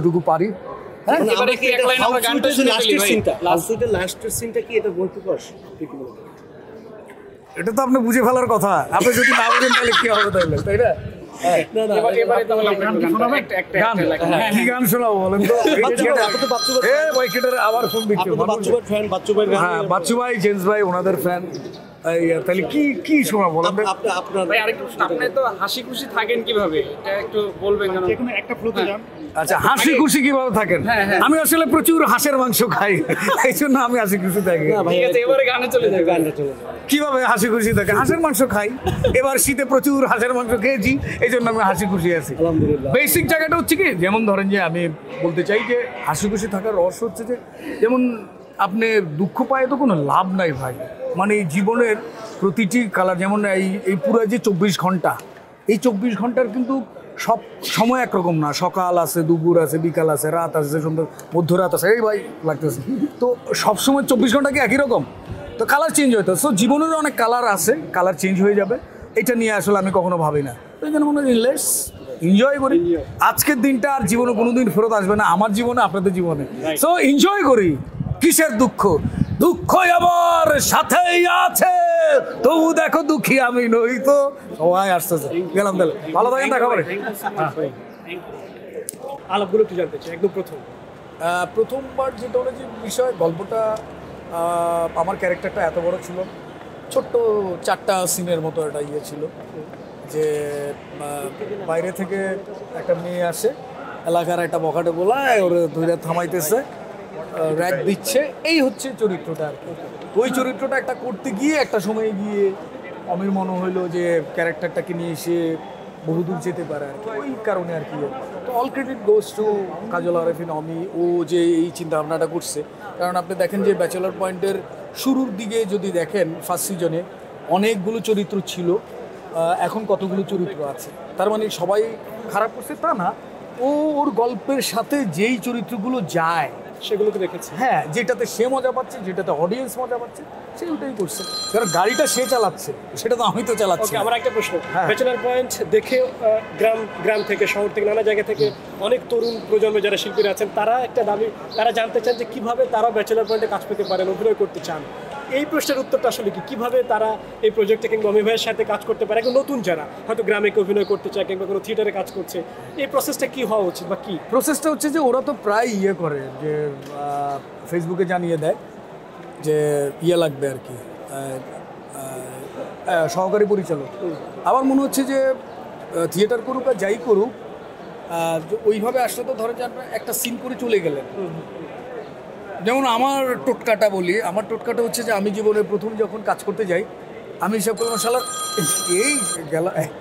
যতটুকু পারি। হ্যাঁ, এটা তো আপনি বুঝে ফেলার কথা, আপনি যদি না বুঝেন তাহলে কি হবে, তাইলে তাই না? কি গান শোনাবো বলেন তো? আবার ফোন দিচ্ছে, হ্যাঁ বাচ্চু ভাই, জেমস ভাই ওনাদের ফ্যান, তাহলে কি শোনা বলেন? আপনি তো হাসি খুশি থাকেন কিভাবে, এটা একটু বলবেন? একটা ফ্লোতে যান। আচ্ছা, হাসি খুশি কিভাবে থাকেন? আমি আসলে প্রচুর হাঁসের মাংস খাই, এই জন্য আমি হাসি খুশি থাকি। এবারে গানে চলে যাবে। কিভাবে হাসি খুশি থাকে? হাঁসের মাংস খাই, এবার শীতে প্রচুর হাঁসের মাংস খেয়েছি, এই জন্য আমি হাসি খুশি আছি। বেসিক জায়গাটা হচ্ছে কি, যেমন ধরেন যে আমি বলতে চাই যে হাসি খুশি থাকার রহস্য হচ্ছে যে, যেমন আপনি দুঃখ পায় তো কোনো লাভ নাই ভাই, মানে জীবনের প্রতিটি কালার, যেমন এই পুরো যে 24 ঘন্টা, এই 24 ঘন্টার কিন্তু সব সময় একরকম না, সকাল আছে, দুপুর আছে, বিকাল আছে, রাত আছে, সন্ধ্যা, মধ্যরাত আছে, এই ভাই লাগতেছে তো সবসময় 24 ঘন্টা কি একই রকম? তো কালার চেঞ্জ হইতো, সো জীবনেরও অনেক কালার আছে, কালার চেঞ্জ হয়ে যাবে, এটা নিয়ে আসলে আমি কখনো ভাবি না। তো এই জন্য মনে হয় লেটস এনজয় করি আজকের দিনটা, আর জীবনে কোনোদিন ফেরত আসবে না, আমার জীবনে আপনাদের জীবনে, সো এনজয় করি। কিসের দুঃখ? দুঃখ আমার সাথেই আছে, তবু দেখো দুঃখী আমি নই। তো সবাই আসতেছে, গেলাম তাহলে, ভালো থাকেন, দেখা হবে। আলাপগুলো একটু জানতে চাই, একদম প্রথমবার যেটা হলো যে বিষয়, গল্পটা আমার ক্যারেক্টারটা এত বড় ছিল, ছোট্ট 4টা সিনের মতো একটা ইয়ে ছিল, যে বাইরে থেকে একটা মেয়ে আসে, এলাকার একটা বখাটে বলায় ওর ধরে থামাইতেছে, র্যাক দিচ্ছে, এই হচ্ছে চরিত্রটা আর কি। ওই চরিত্রটা একটা করতে গিয়ে একটা সময় গিয়ে অমির মনে হইলো যে ক্যারেক্টারটাকে নিয়ে এসে বহুদূর যেতে পারে আর কি, ওই কারণে আর কি। তো অল ক্রেডিট গোস টু কাজল আরেফিন অমি, ও যে এই চিন্তা ভাবনাটা করছে। কারণ আপনি দেখেন যে ব্যাচেলর পয়েন্টের শুরুর দিকে যদি দেখেন, ফার্স্ট সিজনে অনেকগুলো চরিত্র ছিল, এখন কতগুলো চরিত্র আছে, তার মানে সবাই খারাপ করছে তা না, ও ওর গল্পের সাথে যেই চরিত্রগুলো যায় সেগুলোকে দেখেছি। হ্যাঁ, যেটাতে সে মজা পাচ্ছে, যেটাতে অডিয়েন্স মজা পাচ্ছে, সে ওটাই করছে। কারণ গাড়িটা সে চালাচ্ছে, সেটা তো আমি তো চালাচ্ছি। আমার একটা প্রশ্ন, ব্যাচেলর পয়েন্ট দেখে গ্রাম থেকে, শহর থেকে, নানা জায়গা থেকে অনেক তরুণ প্রজন্মে যারা শিল্পীরা আছেন, তারা একটা দাবি, তারা জানতে চান যে কিভাবে তারা ব্যাচেলর পয়েন্টে কাজ পেতে পারেন, অভিনয় করতে চান। এই প্রশ্নের উত্তরটা আসলে কি, কিভাবে তারা এই প্রজেক্টে কিংবা অমি ভাইয়ের সাথে কাজ করতে পারে? এখন নতুন যারা হয়তো গ্রামে অভিনয় করতে চায় কিংবা কোনো থিয়েটারে কাজ করছে, এই প্রসেসটা কি হওয়া উচিত বা কি? প্রসেসটা হচ্ছে যে ওরা তো প্রায় ইয়ে করে, যে ফেসবুকে জানিয়ে দেয় যে ইয়ে লাগবে আর কি, সহকারী পরিচালক। আমার মনে হচ্ছে যে থিয়েটার করুক আর যাই করুক, ওইভাবে আসলে তো ধরে যান একটা সিন করে চলে গেলেন। যেমন আমার টোটকাটা বলি, আমার টোটকাটা হচ্ছে যে আমি জীবনে প্রথম যখন কাজ করতে যাই, আমি হিসাব করলাম শালা এই গেল